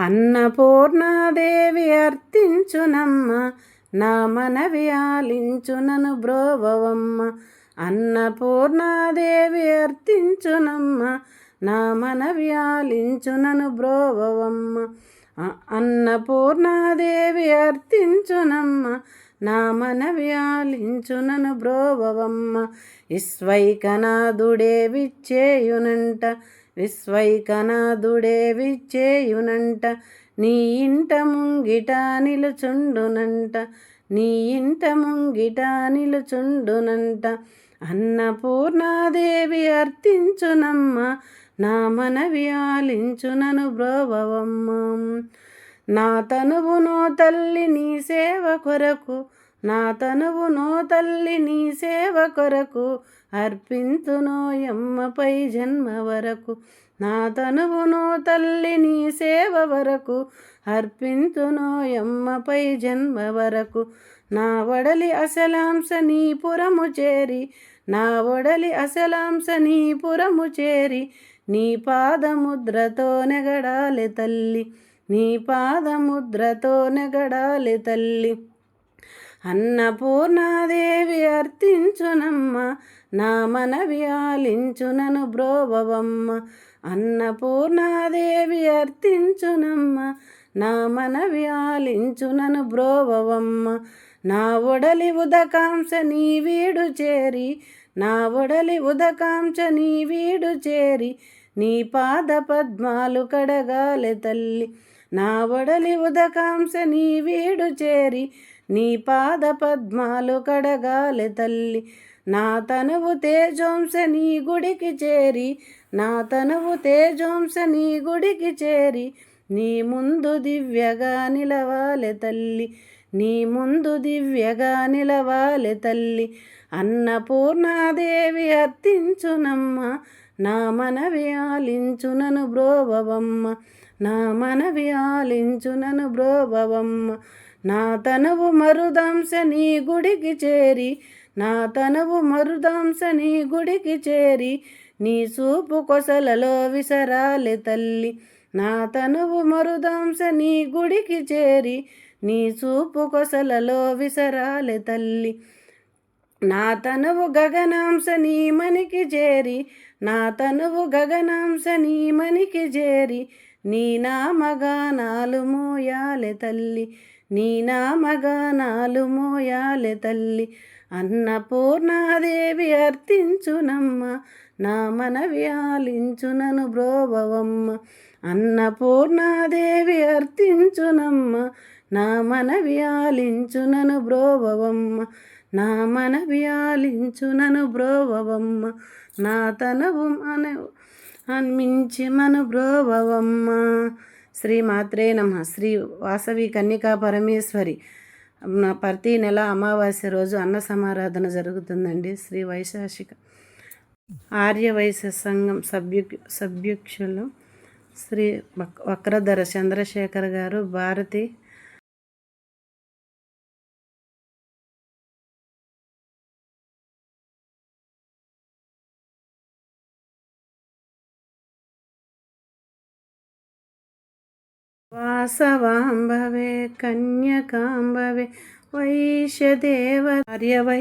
అన్నపూర్ణాదేవి అర్థించునమ్మ, నా మనవి ఆలించునను బ్రోవవమ్మ. అన్నపూర్ణాదేవి అర్థించునమ్మ, నా మనవి ఆలించునను బ్రోవవమ్మ. అన్నపూర్ణాదేవి అర్థించునమ్మ, నా మనవి ఆలించునను బ్రోవవమ్మ. విశ్వైకనాథుడే విచ్చేయునంట, విశ్వైకనాథుడే విచ్చేయునంట, నీ ఇంట ముంగిట నిలుచుండునంట, నీ ఇంట ముంగిట నిలుచుండునంట. అన్నపూర్ణాదేవి అర్థించునమ్మ, నా మనవి ఆలించునను బ్రోవవమ్మ. నా తనువునో తల్లి నీ సేవ కొరకు, నా తనువునో తల్లి నీ సేవ కొరకు, అర్పింతునోయమ్మపై జన్మ వరకు. నా తనువునో తల్లి నీ సేవ వరకు, అర్పింతునోయమ్మపై జన్మ వరకు. నా వడలి అసలాంశ నీ పురము చేరి, నా వడలి అసలాంశ నీ పురము చేరి, నీ పాదముద్రతో నెగడాలి తల్లి, నీ పాదముద్రతో నెగడాలి తల్లి. అన్నపూర్ణాదేవి అర్థించునమ్మ, నా మనవి ఆలించునను బ్రోవవమ్మ. అన్నపూర్ణాదేవి అర్థించునమ్మ, నా మనవి ఆలించునను బ్రోవవమ్మ. నా ఒడలి ఉదకాంశ నీ వీడు చేరి, నా ఒడలి ఉదకాంశ నీ వీడు చేరి, నీ పాద పద్మాలు కడగాలి తల్లి. నా ఒడలి ఉదకాంశ నీ వీడు చేరి, నీ పాద పద్మాలు కడగాలి తల్లి. నా తనువు తేజోంశ నీ గుడికి చేరి, నా తనువు తేజోంశ నీ గుడికి చేరి, నీ ముందు దివ్యగా నిలవాలి తల్లి, నీ ముందు దివ్యగా నిలవాలి తల్లి. అన్నపూర్ణాదేవి అర్థించునమ్మ, నా మనవి ఆలించునను బ్రోవవమ్మ, నా మనవి ఆలించునను బ్రోవవమ్మ. నా తనువు మరుదంశ నీ గుడికి చేరి, నా తనువు మరుదంశ నీ గుడికి చేరి, నీ చూపు కొసలలో విసరాలి తల్లి. నా తనువు మరుదంశ నీ గుడికి చేరి, నీ చూపు కొసలలో విసరాలి తల్లి. నా తనువు గగనాంశ నీ మనికి చేరి, నా తనువు గగనాంశ నీ మనికి చేరి, నీ నామగానాలు మోయాలి తల్లి, నీ నామగానాలు మోయాలి తల్లి. అన్నపూర్ణాదేవి అర్థించునమ్మ, నా మనవి ఆలించునను బ్రోవవమ్మ. అన్నపూర్ణాదేవి అర్థించునమ్మ, నా మనవి ఆలించునను బ్రోవవమ్మ, నా మనవి ఆలించునను బ్రోవవమ్మ. నా తనవు అన్మించి మను బ్రోవవమ్మ. శ్రీమాత్రే నమః. శ్రీ వాసవి కన్యకా పరమేశ్వరి ప్రతి నెల అమావాస్య రోజు అన్న సమారాధన జరుగుతుందండి. శ్రీ వైశాఖిక ఆర్యవైశ్య సంఘం సభ్యుక్షులు శ్రీ వక్రధర చంద్రశేఖర్ గారు, భారతి వాసవాంబవే కన్యకాంబవే వైశ్యదేవ ఆర్యవై